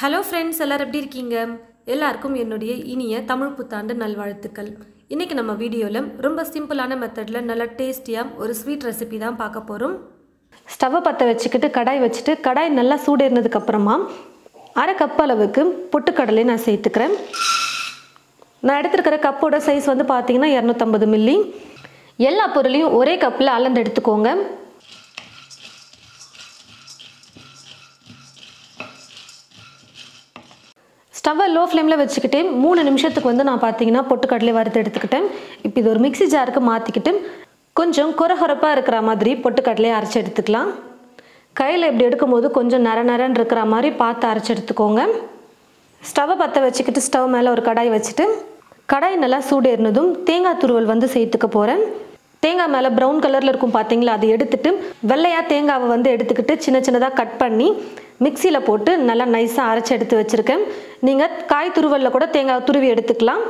Hello friends, எல்லாரும் எப்படி இருக்கீங்க? எல்லாருக்கும் என்னுடைய இனிய தமிழ் புத்தாண்டு நல்வாழ்த்துக்கள். இன்றைக்கி நம்ம வீடியோவில் ரொம்ப சிம்பிளான மெத்தடில் நல்ல டேஸ்டியாக ஒரு ஸ்வீட் ரெசிபி தான் பார்க்க போகிறோம். ஸ்டவ்வை பற்ற வச்சுக்கிட்டு கடாய் வச்சுட்டு கடாய் நல்லா சூடேறினதுக்கப்புறமா அரை கப் அளவுக்கு பொட்டுக்கடலை நான் சேர்த்துக்கிறேன். நான் எடுத்துருக்கிற கப்போட சைஸ் வந்து பார்த்திங்கன்னா 250 மில்லி. எல்லா பொருளையும் ஒரே கப்பில் அளந்து எடுத்துக்கோங்க. ஸ்டவ்வை லோ ஃப்ளேமில் வச்சுக்கிட்டே 3 நிமிஷத்துக்கு வந்து நான் பார்த்தீங்கன்னா பொட்டுக்கடலை வறுத்து எடுத்துக்கிட்டேன். இப்போ இது ஒரு மிக்ஸி ஜாருக்கு மாற்றிக்கிட்டு கொஞ்சம் கொரகொரப்பாக இருக்கிற மாதிரி பொட்டுக்கடலையை அரைச்சி எடுத்துக்கலாம். கையில் இப்படி எடுக்கும்போது கொஞ்சம் நரன்னு இருக்கிற மாதிரி பார்த்து அரைச்சி எடுத்துக்கோங்க. ஸ்டவ்வை பற்ற வச்சுக்கிட்டு ஸ்டவ் மேலே ஒரு கடாய் வச்சுட்டு கடாய் நல்லா சூடேறினதும் தேங்காய் துருவல் வந்து சேர்த்துக்க போகிறேன். தேங்காய் மேலே ப்ரௌன் கலரில் இருக்கும் பார்த்தீங்களா, அதை எடுத்துட்டு வெள்ளையாக தேங்காவை வந்து எடுத்துக்கிட்டு சின்ன சின்னதாக கட் பண்ணி மிக்சியில் போட்டு நல்லா நைஸாக அரைச்சி எடுத்து வச்சுருக்கேன். நீங்கள் காய் துருவலில் கூட தேங்காய் துருவி எடுத்துக்கலாம்.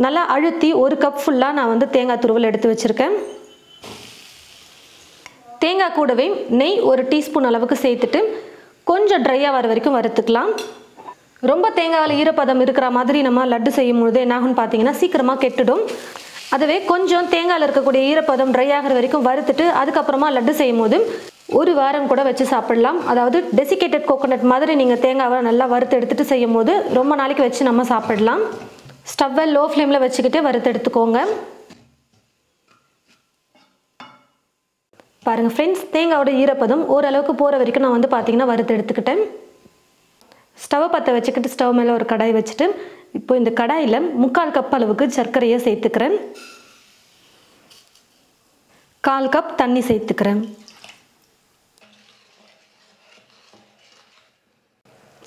நல்லா அழுத்தி ஒரு கப் ஃபுல்லாக நான் வந்து தேங்காய் துருவல் எடுத்து வச்சுருக்கேன். தேங்காய் கூடவே நெய் ஒரு டீஸ்பூன் அளவுக்கு சேர்த்துட்டு கொஞ்சம் ட்ரையாக வர வரைக்கும் வறுத்துக்கலாம். ரொம்ப தேங்காயில் ஈரப்பதம் இருக்கிற மாதிரி நம்ம லட்டு செய்யும் பொழுது என்னாகும்னு பார்த்தீங்கன்னா சீக்கிரமாக கெட்டுடும். அதுவே கொஞ்சம் தேங்காயில் இருக்கக்கூடிய ஈரப்பதம் ட்ரை ஆகிற வரைக்கும் வறுத்துட்டு அதுக்கப்புறமா லட்டு செய்யும் போது ஒரு வாரம் கூட வச்சு சாப்பிடலாம். அதாவது டெசிகேட்டட் கோகோனட் மாதிரி நீங்கள் தேங்காவை நல்லா வறுத்து எடுத்துகிட்டு செய்யும் போது ரொம்ப நாளைக்கு வச்சு நம்ம சாப்பிடலாம். ஸ்டவ்வை லோ ஃப்ளேமில் வச்சுக்கிட்டு வறுத்து எடுத்துக்கோங்க. பாருங்கள் ஃப்ரெண்ட்ஸ், தேங்காவோட ஈரப்பதம் ஓரளவுக்கு போகிற வரைக்கும் நான் வந்து பார்த்திங்கன்னா வறுத்து எடுத்துக்கிட்டேன். ஸ்டவ்வை பற்ற வச்சுக்கிட்டு ஸ்டவ் மேலே ஒரு கடாய் வச்சுட்டு இப்போ இந்த கடாயில் 3/4 கப் அளவுக்கு சர்க்கரையை சேர்த்துக்கிறேன். 1/4 கப் தண்ணி சேர்த்துக்கிறேன்.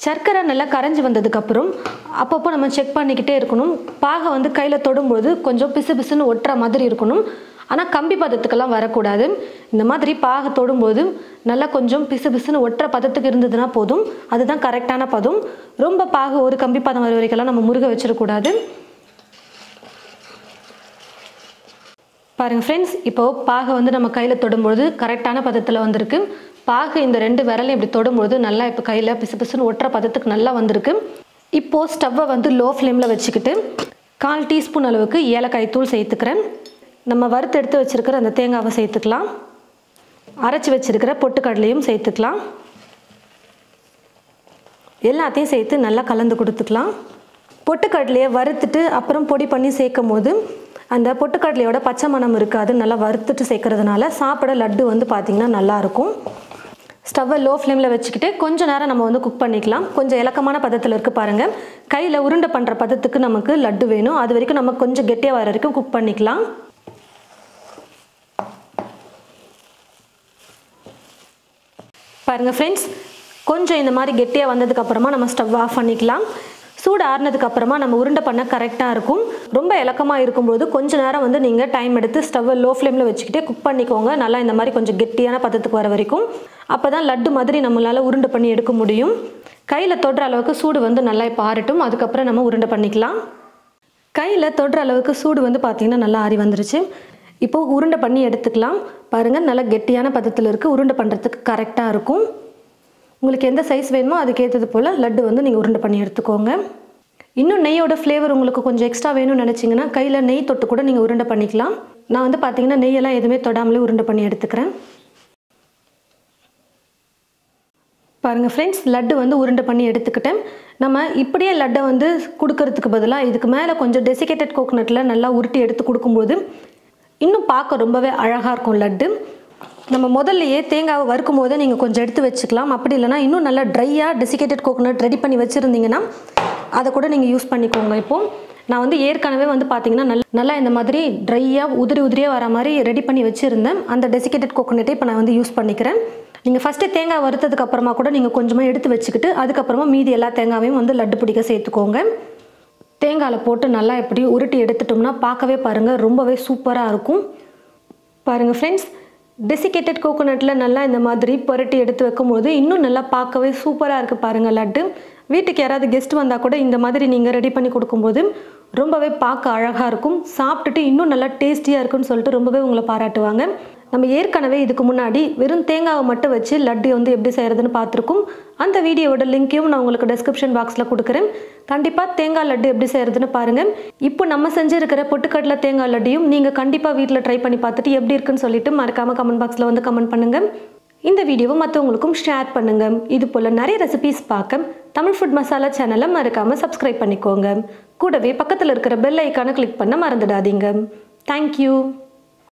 சர்க்கரை நல்லா கரைஞ்சி வந்ததுக்கப்புறம் அப்பப்போ நம்ம செக் பண்ணிக்கிட்டே இருக்கணும். பாகை வந்து கையில் தொடும்போது கொஞ்சம் பிசு பிசுன்னு ஒட்டுற மாதிரி இருக்கணும். ஆனால் கம்பி பதத்துக்கெல்லாம் வரக்கூடாது. இந்த மாதிரி பாகை தொடும்போது நல்லா கொஞ்சம் பிசு பிசுன்னு ஒட்டுற பதத்துக்கு இருந்ததுன்னா போதும். அதுதான் கரெக்டான பதம். ரொம்ப பாகு ஒரு கம்பி பதம் வர வரைக்கெல்லாம் நம்ம முருக வச்சிடக்கூடாது. பாருங்கள் ஃப்ரெண்ட்ஸ், இப்போது பாகை வந்து நம்ம கையில் தொடும்பொழுது கரெக்டான பதத்தில் வந்திருக்கு. பாகு இந்த 2 விரலையும் இப்படி தொடும்போது நல்லா இப்போ கையில் பிசு பிசுன்னு ஒட்டுற பதத்துக்கு நல்லா வந்திருக்கு. இப்போது ஸ்டவ்வை வந்து லோ ஃப்ளேமில் வச்சுக்கிட்டு 1/4 டீஸ்பூன் அளவுக்கு ஏலக்காய் தூள் சேர்த்துக்கிறேன். நம்ம வறுத்து எடுத்து வச்சுருக்கிற அந்த தேங்காவை சேர்த்துக்கலாம். அரைச்சி வச்சுருக்கிற பொட்டுக்கடலையும் சேர்த்துக்கலாம். எல்லாத்தையும் சேர்த்து நல்லா கலந்து கொடுத்துக்கலாம். பொட்டுக்கடலையை வறுத்துட்டு அப்புறம் பொடி பண்ணி சேர்க்கும் போது அந்த பொட்டுக்கடலையோட பச்சை மணம் இருக்காது. நல்லா வறுத்துட்டு சேர்க்கறதுனால சாப்பிட லட்டு வந்து பார்த்திங்கன்னா நல்லாயிருக்கும். ஸ்டவ்வை லோ ஃப்ளேமில் வச்சுக்கிட்டு கொஞ்சம் நேரம் நம்ம வந்து குக் பண்ணிக்கலாம். கொஞ்சம் இலக்கமான பதத்தில் இருக்குது பாருங்கள். கையில் உருண்டை பண்ணுற பதத்துக்கு நமக்கு லட்டு வேணும். அது வரைக்கும் நம்ம கொஞ்சம் கெட்டியாக வர வரைக்கும் குக் பண்ணிக்கலாம். பாருங்கள் ஃப்ரெண்ட்ஸ், கொஞ்சம் இந்த மாதிரி கெட்டியாக வந்ததுக்கப்புறமா நம்ம ஸ்டவ் ஆஃப் பண்ணிக்கலாம். சூடு ஆறுனதுக்கப்புறமா நம்ம உருண்டை பண்ண கரெக்டாக இருக்கும். ரொம்ப இலக்கமாக இருக்கும்போது கொஞ்சம் நேரம் வந்து நீங்கள் டைம் எடுத்து ஸ்டவ்வை லோ ஃப்ளேமில் வச்சுக்கிட்டே குக் பண்ணிக்கோங்க. நல்லா இந்த மாதிரி கொஞ்சம் கெட்டியான பதத்துக்கு வர வரைக்கும். அப்போ தான் லட்டு மாதிரி நம்மளால் உருண்டை பண்ணி எடுக்க முடியும். கையில் தொடுற அளவுக்கு சூடு வந்து நல்லா இப்போ ஆறட்டும். அதுக்கப்புறம் நம்ம உருண்டை பண்ணிக்கலாம். கையில் தொடுற அளவுக்கு சூடு வந்து பார்த்திங்கன்னா நல்லா ஆறி வந்துருச்சு. இப்போது உருண்டை பண்ணி எடுத்துக்கலாம். பாருங்கள், நல்லா கெட்டியான பதத்தில் இருக்குது. உருண்டை பண்ணுறதுக்கு கரெக்டாக இருக்கும். உங்களுக்கு எந்த சைஸ் வேணுமோ அதுக்கேற்றது போல் லட்டு வந்து நீங்கள் உருண்டை பண்ணி எடுத்துக்கோங்க. இன்னும் நெய்யோட ஃப்ளேவர் உங்களுக்கு கொஞ்சம் எக்ஸ்ட்ரா வேணும்னு நினச்சிங்கன்னா கையில் நெய் தொட்டு கூட நீங்கள் உருண்டை பண்ணிக்கலாம். நான் வந்து பார்த்திங்கன்னா நெய்யெல்லாம் எதுவுமே தொடாமலே உருண்டை பண்ணி எடுத்துக்கிறேன். பாருங்கள் ஃப்ரெண்ட்ஸ், லட்டு வந்து உருண்டை பண்ணி எடுத்துக்கிட்டேன். நம்ம இப்படியே லட்டை வந்து கொடுக்கறதுக்கு பதிலாக இதுக்கு மேலே கொஞ்சம் டெசிகேட்டட் கோகோனட்டில் நல்லா உருட்டி எடுத்து கொடுக்கும்போது இன்னும் பார்க்க ரொம்பவே அழகாக இருக்கும் லட்டு. நம்ம முதல்லையே தேங்காவை வறுக்கும் போதே நீங்கள் கொஞ்சம் எடுத்து வச்சுக்கலாம். அப்படி இல்லைனா இன்னும் நல்லா ட்ரையாக டெசிகேட்டட் கோகோனட் ரெடி பண்ணி வச்சுருந்தீங்கன்னா அதை கூட நீங்கள் யூஸ் பண்ணிக்கோங்க. இப்போது நான் வந்து ஏற்கனவே வந்து பார்த்திங்கன்னா நல்லா இந்த மாதிரி ட்ரையாக உதிரியாக வர மாதிரி ரெடி பண்ணி வச்சுருந்தேன். அந்த டெசிகேட்டட் கோகோனட்டை இப்போ நான் வந்து யூஸ் பண்ணிக்கிறேன். நீங்கள் ஃபஸ்ட்டு தேங்காய் வறுத்ததுக்கு அப்புறமா கூட நீங்கள் கொஞ்சமாக எடுத்து வச்சுக்கிட்டு அதுக்கப்புறமா மீதி எல்லா தேங்காவையும் வந்து லட்டு பிடிக்க சேர்த்துக்கோங்க. தேங்காயில் போட்டு நல்லா இப்படி உருட்டி எடுத்துட்டோம்னா பார்க்கவே பாருங்கள் ரொம்பவே சூப்பராக இருக்கும். பாருங்கள் ஃப்ரெண்ட்ஸ், டெசிகேட்டட் கோகோனட்டில் நல்லா இந்த மாதிரி புரட்டி எடுத்து வைக்கும்போது இன்னும் நல்லா பார்க்கவே சூப்பராக இருக்குது பாருங்கள் லட்டு. வீட்டுக்கு யாராவது கெஸ்ட் வந்தால் கூட இந்த மாதிரி நீங்கள் ரெடி பண்ணி கொடுக்கும்போது ரொம்பவே பார்க்க அழகாக இருக்கும். சாப்பிட்டுட்டு இன்னும் நல்லா டேஸ்டியாக இருக்குன்னு சொல்லிட்டு ரொம்பவே உங்களை பாராட்டுவாங்க. நம்ம ஏற்கனவே இதுக்கு முன்னாடி வெறும் தேங்காவை மட்டும் வச்சு லட்டு வந்து எப்படி செய்கிறதுன்னு பார்த்துருக்கோம். அந்த வீடியோவோட லிங்க்கையும் நான் உங்களுக்கு டிஸ்கிரிப்ஷன் பாக்ஸில் கொடுக்குறேன். கண்டிப்பாக தேங்காய் லட்டு எப்படி செய்கிறதுன்னு பாருங்கள். இப்போ நம்ம செஞ்சுருக்கிற பொட்டுக்கடலை தேங்காய் லட்டையும் நீங்கள் கண்டிப்பாக வீட்டில் ட்ரை பண்ணி பார்த்துட்டு எப்படி இருக்குன்னு சொல்லிட்டு மறக்காமல் கமெண்ட் பாக்ஸில் வந்து கமெண்ட் பண்ணுங்கள். இந்த வீடியோவை மற்றவங்களுக்கும் ஷேர் பண்ணுங்கள். இது போல் நிறைய ரெசிபீஸ் பார்க்க தமிழ் ஃபுட் மசாலா சேனலை மறக்காமல் சப்ஸ்கிரைப் பண்ணிக்கோங்க. கூடவே பக்கத்தில் இருக்கிற பெல் ஐக்கானை கிளிக் பண்ண மறந்துடாதீங்க. தேங்க்யூ.